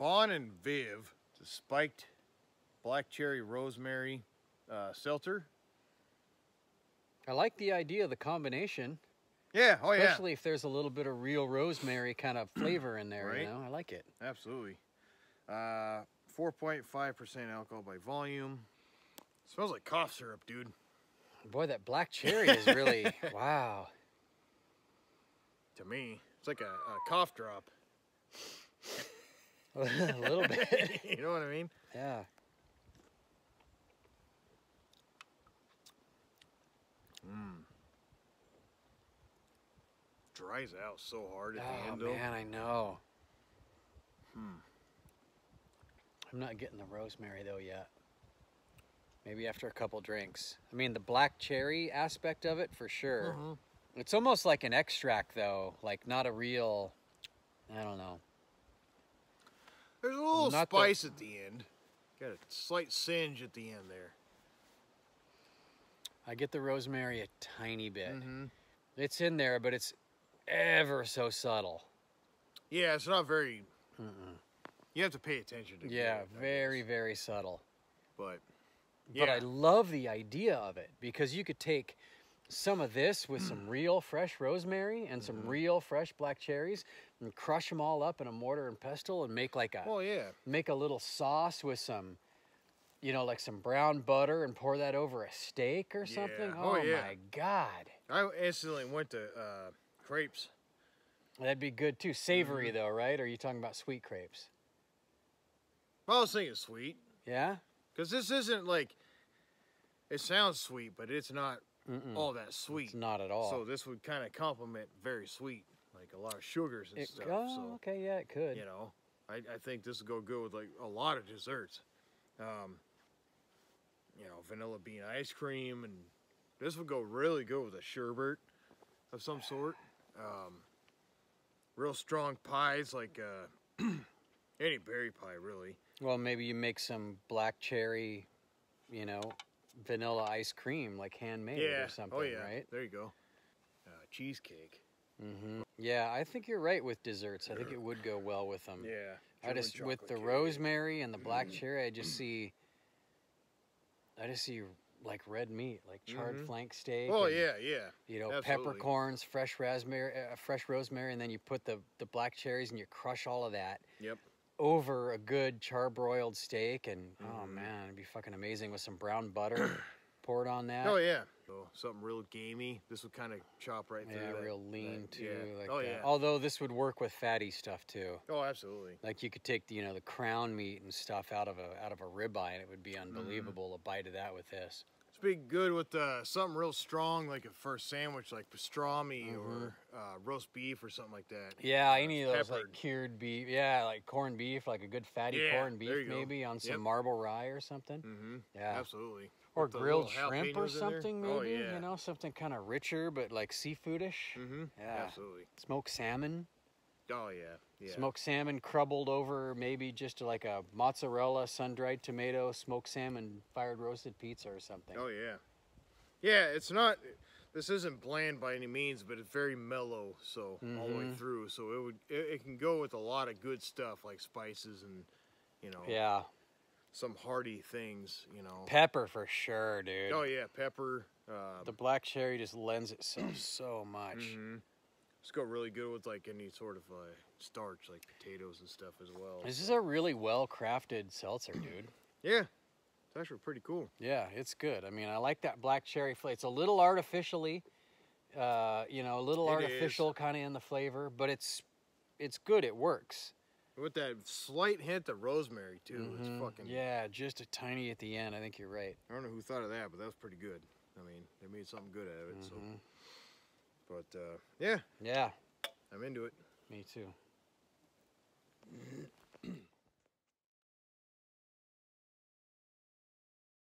Bon and Viv, the spiked black cherry rosemary seltzer. I like the idea of the combination. Yeah, oh yeah. Especially if there's a little bit of real rosemary kind of flavor in there, right? You know? I like it. Absolutely. 4.5% alcohol by volume. Smells like cough syrup, dude. Boy, that black cherry is really, wow. To me, it's like a cough drop. A little bit. You know what I mean? Yeah. Dries out so hard at the Oh, end, though. man, I know. I'm not getting the rosemary, though, yet. Maybe after a couple drinks. I mean, the black cherry aspect of it, for sure. It's almost like an extract, though. Like, not a real, I don't know. There's a little spice at the end. Got a slight singe at the end there. I get the rosemary a tiny bit. It's in there, but it's ever so subtle. Yeah, it's not very... You have to pay attention to it. Yeah, very, very subtle. But I love the idea of it, because you could take some of this with some real fresh rosemary and some real fresh black cherries and crush them all up in a mortar and pestle and make like a make a little sauce with some, you know, like some brown butter and pour that over a steak or something. Oh my God. I instantly went to crepes. That'd be good too. Savory though, right? Or are you talking about sweet crepes? I was thinking sweet. Yeah? Because this isn't like, it sounds sweet, but it's not all that sweet. It's not at all. So this would kind of complement very sweet, like a lot of sugars and stuff. Oh, so, okay, yeah, it could. You know, I think this would go good with like a lot of desserts. You know, vanilla bean ice cream, and this would go really good with a sherbet of some sort. Real strong pies, like any berry pie, really. Well, maybe you make some black cherry, you know, vanilla ice cream, like handmade or something, right? There you go. Cheesecake. Yeah, I think you're right with desserts. I think it would go well with them. Yeah. I just, with the rosemary and the black cherry, I just see like red meat, like charred flank steak. Oh, and, yeah. You know, absolutely. peppercorns, fresh rosemary, and then you put the black cherries and you crush all of that. Yep. Over a good charbroiled steak, and oh man, it'd be fucking amazing with some brown butter poured on that. Oh yeah. So something real gamey. This would kind of chop right through. Yeah, real lean too. Yeah. Like that. Although this would work with fatty stuff too. Oh, absolutely. Like you could take the, you know, the crown meat and stuff out of a ribeye, and it would be unbelievable. A bite of that with this. It's be good with something real strong, like a first sandwich, like pastrami or roast beef or something like that. Yeah, any of those like cured beef. Yeah, like corned beef, like a good fatty corned beef maybe on some marble rye or something. Yeah, absolutely. Or grilled shrimp or something maybe. You know, something kind of richer but like seafoodish. Yeah, absolutely. Smoked salmon. Oh yeah. Smoked salmon crumbled over maybe just like a mozzarella, sun-dried tomato, smoked salmon, fired roasted pizza or something. Oh yeah. Yeah, it's not. This isn't bland by any means, but it's very mellow, so all the way through. So it can go with a lot of good stuff like spices and, you know. Some hearty things, you know. Pepper for sure, dude. Oh yeah, pepper. The black cherry just lends itself so much. It's go really good with like any sort of starch, like potatoes and stuff as well. This is a really well-crafted seltzer, dude. Yeah, it's actually pretty cool. Yeah, it's good. I mean, I like that black cherry flavor. It's a little artificially, you know, a little artificial kind of in the flavor, but it's good. It works. With that slight hint of rosemary too. It's fucking just a tiny at the end. I think you're right. I don't know who thought of that, but that was pretty good. I mean, they made something good out of it. So, but yeah, yeah, I'm into it. Me too.